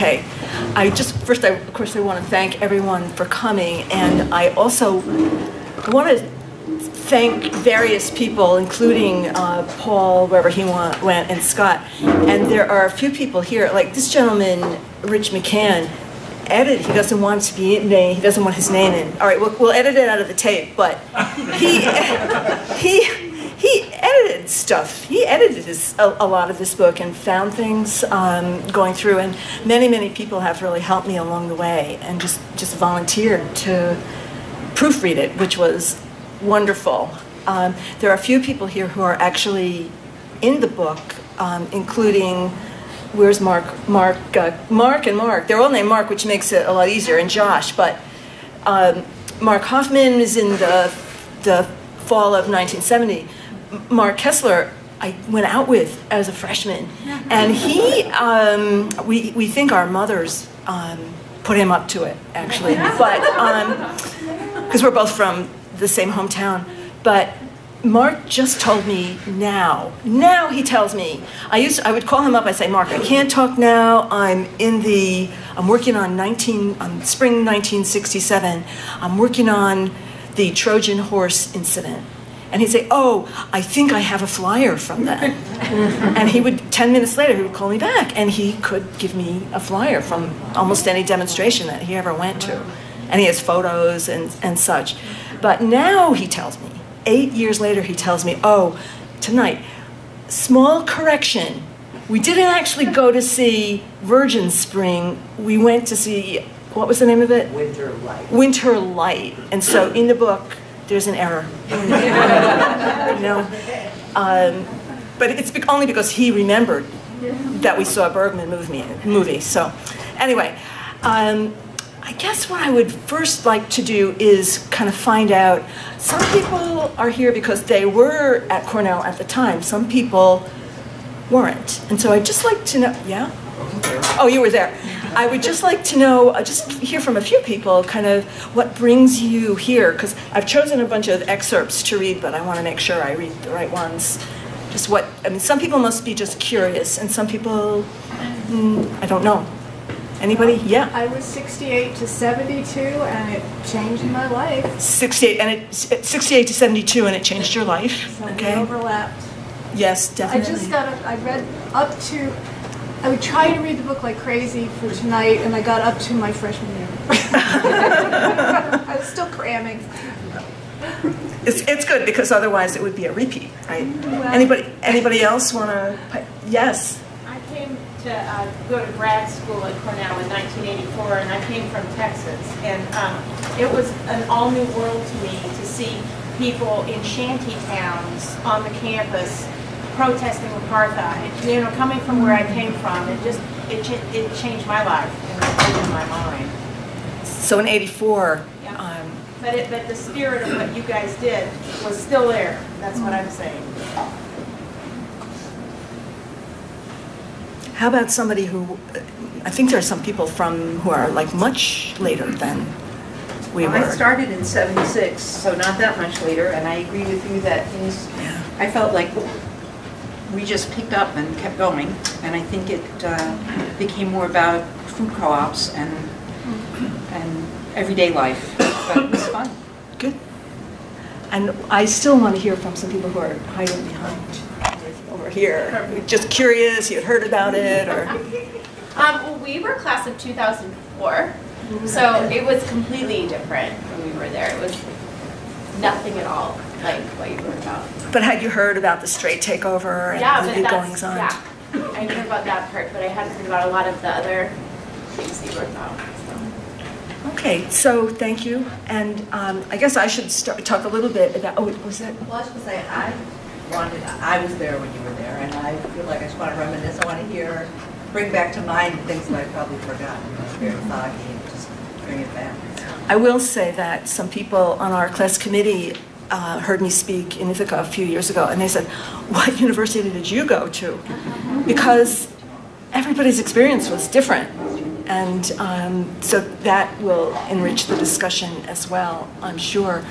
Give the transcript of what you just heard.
Okay, of course, I want to thank everyone for coming, and I also want to thank various people, including Paul, wherever he went, and Scott. And there are a few people here, like this gentleman, Rich McCann, he doesn't want to be named, he doesn't want his name in. All right, we'll edit it out of the tape, but he edited stuff. He edited a lot of this book and found things going through, and many people have really helped me along the way and just volunteered to proofread it, which was wonderful. There are a few people here who are actually in the book, including, where's Mark? Mark and Mark. They're all named Mark, which makes it a lot easier, and Josh. But Mark Hoffman is in the fall of 1970. Mark Kessler, I went out with as a freshman, and we think our mothers put him up to it, actually, but because we're both from the same hometown. But Mark just told me now he tells me, I would call him up, I say, Mark, I can't talk now, I'm working on spring 1967, I'm working on the Trojan horse incident. And he'd say, oh, I think I have a flyer from that. And 10 minutes later, he would call me back, and he could give me a flyer from almost any demonstration that he ever went to. And he has photos and such. But now he tells me, 8 years later, he tells me, oh, tonight, small correction. We didn't actually go to see Virgin Spring. We went to see, what was the name of it? Winter Light. Winter Light. And so in the book, there's an error. But it's only because he remembered that we saw a Bergman movie. So anyway, I guess what I would first like to do is kind of find out, some people are here because they were at Cornell at the time. Some people weren't. And so I'd just like to know, yeah? Oh, you were there. I would just like to know, just hear from a few people, kind of what brings you here, because I've chosen a bunch of excerpts to read, but I want to make sure I read the right ones. Some people must be just curious, and some people, I don't know. Anybody? Yeah? I was 68 to 72, and it changed my life. 68 to 72, and it changed your life? So okay. We overlapped. Yes, definitely. I read up to, I would try to read the book like crazy for tonight, and I got up to my freshman year. I was still cramming. It's good, because otherwise it would be a repeat, right? Well, anybody else want to? Yes. I came to go to grad school at Cornell in 1984, and I came from Texas, and it was an all-new world to me to see people in shanty towns on the campus protesting apartheid. You know, coming from where I came from, it changed my life and it changed my mind. So in '84. Yeah. But the spirit of what you guys did was still there. That's what I'm saying. How about somebody who, I think there are some people who are like much later than we were. I started in '76, so not that much later, and I agree with you that I felt like we just picked up and kept going, and I think it became more about food co-ops and everyday life, but it was fun. Good. And I still want to hear from some people who are hiding behind over here. Just curious, you had heard about it, or? Well, we were class of 2004, so it was completely different when we were there. It was nothing at all like what you heard about. But had you heard about the straight takeover and the goings on? Yeah, I knew about that part, but I hadn't heard about a lot of the other things you wrote about. Okay, so thank you, and I guess I should talk a little bit about. Oh, was that? Well, I was going to say I was there when you were there, and I feel like I just want to reminisce. I want to bring back to mind things that I probably forgot. Very foggy, and just bring it back. I will say that some people on our class committee heard me speak in Ithaca a few years ago, and they said, "What university did you go to?" Because everybody's experience was different. And so that will enrich the discussion as well, I'm sure.